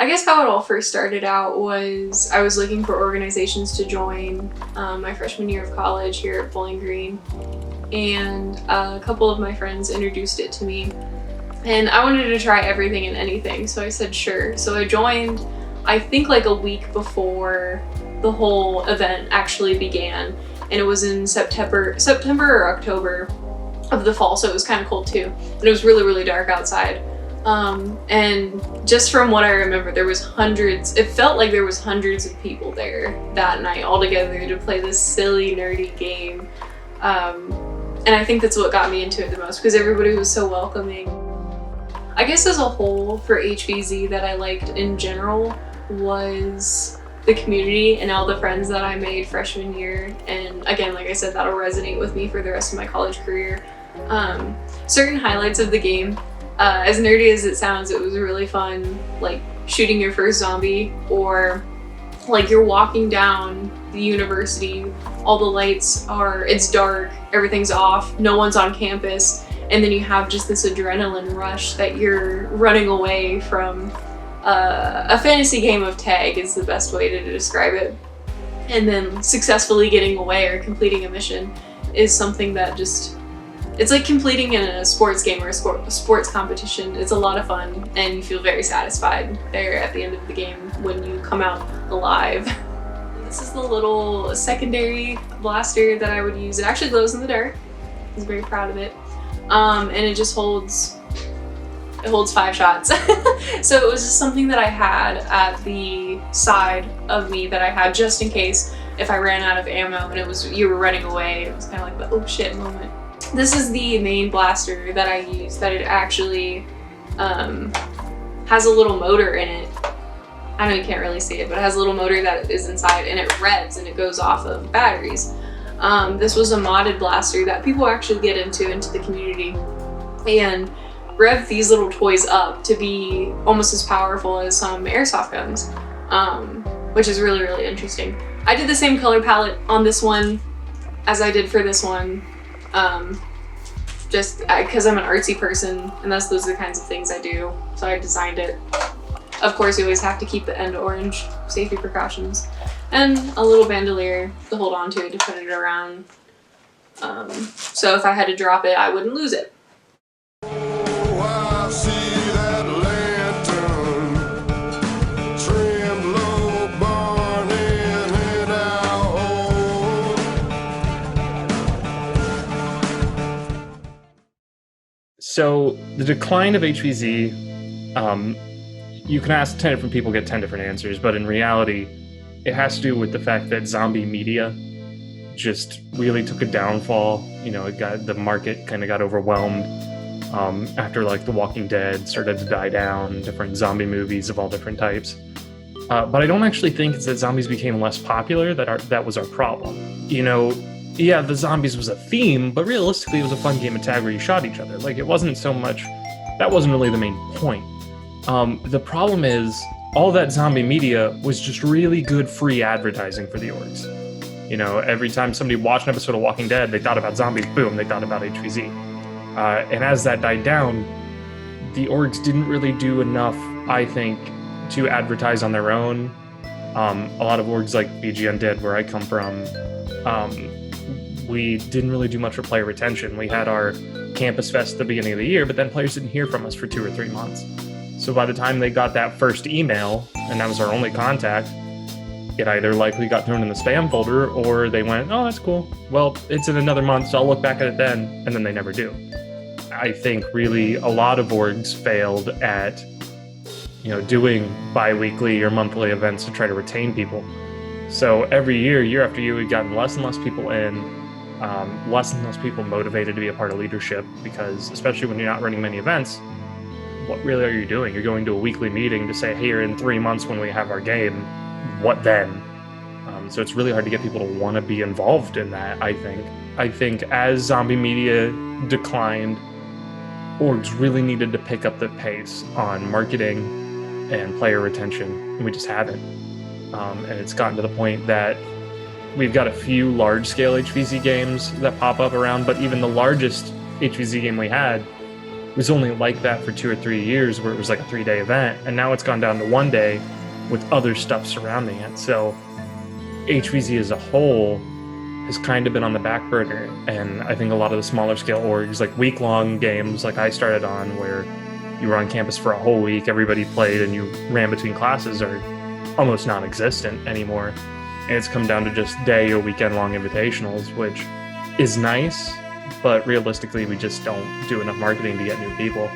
I guess how it all first started out was I was looking for organizations to join my freshman year of college here at Bowling Green, and a couple of my friends introduced it to me, and I wanted to try everything and anything, so I said sure. So I joined, I think like a week before the whole event actually began, and it was in September or October of the fall, so it was kind of cold too, and it was really, really dark outside. And just from what I remember, there was it felt like there was hundreds of people there that night all together to play this silly, nerdy game. And I think that's what got me into it the most, because everybody was so welcoming. I guess as a whole for HVZ that I liked in general was the community and all the friends that I made freshman year. And again, like I said, that'll resonate with me for the rest of my college career. Certain highlights of the game, as nerdy as it sounds, it was really fun, like shooting your first zombie, or like you're walking down the university, all the lights are, it's dark, everything's off, no one's on campus, and then you have just this adrenaline rush that you're running away from a fantasy game of tag is the best way to describe it. And then successfully getting away or completing a mission is something that just, it's like completing in a sports game or a sports competition. It's a lot of fun, and you feel very satisfied there at the end of the game when you come out alive. This is the little secondary blaster that I would use. It actually glows in the dark. I was very proud of it. And it just holds 5 shots. So it was just something that I had at the side of me that I had just in case if I ran out of ammo and you were running away. It was kind of like the oh shit moment. This is the main blaster that I use, that it actually has a little motor in it. I know you can't really see it, but it has a little motor that is inside, and it revs and it goes off of batteries. This was a modded blaster that people actually get into the community and rev these little toys up to be almost as powerful as some airsoft guns, which is really, really interesting. I did the same color palette on this one as I did for this one. Just because I'm an artsy person, and those are the kinds of things I do, so I designed it. Of course, you always have to keep the end orange, safety precautions, and a little bandolier to hold on to put it around, so if I had to drop it, I wouldn't lose it. So the decline of HVZ, you can ask 10 different people, get 10 different answers, but in reality, it has to do with the fact that zombie media just really took a downfall. You know, the market kind of got overwhelmed after like The Walking Dead started to die down, different zombie movies of all different types. But I don't actually think it's that zombies became less popular that was our problem. You know, yeah, the zombies was a theme, but realistically it was a fun game of tag where you shot each other. Like, it wasn't so much, that wasn't really the main point. The problem is, all that zombie media was just really good free advertising for the orgs. You know, every time somebody watched an episode of Walking Dead, they thought about zombies, boom, they thought about HVZ. And as that died down, the orgs didn't really do enough, I think, to advertise on their own. A lot of orgs like BG Undead, where I come from, we didn't really do much for player retention. We had our campus fest at the beginning of the year, but then players didn't hear from us for 2 or 3 months. So by the time they got that first email, and that was our only contact, it either likely got thrown in the spam folder, or they went, oh, that's cool. Well, it's in another month, so I'll look back at it then, and then they never do. I think really a lot of orgs failed at, you know, doing bi-weekly or monthly events to try to retain people. So every year after year, we've gotten less and less people in, less and less people motivated to be a part of leadership, because especially when you're not running many events, what really are you doing? You're going to a weekly meeting to say, here in 3 months when we have our game, what then? So it's really hard to get people to want to be involved in that, I think. I think as zombie media declined, orgs really needed to pick up the pace on marketing and player retention, and we just haven't. And it's gotten to the point that we've got a few large-scale HVZ games that pop up around, but even the largest HVZ game we had It was only like that for 2 or 3 years where it was like a 3-day event, and now it's gone down to 1 day with other stuff surrounding it. So HVZ as a whole has kind of been on the back burner, and I think a lot of the smaller scale orgs, like week-long games like I started on, where you were on campus for a whole week, everybody played, and you ran between classes, are almost non-existent anymore. And it's come down to just day or weekend-long invitationals, which is nice, but realistically, we just don't do enough marketing to get new people.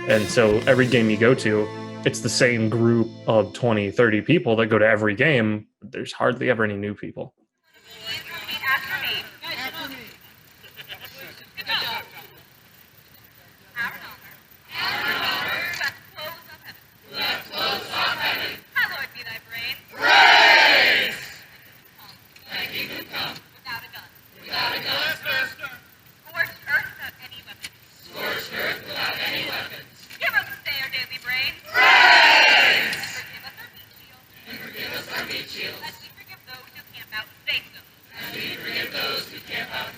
And so every game you go to, it's the same group of 20, 30 people that go to every game. There's hardly ever any new people. As we forgive those who camp out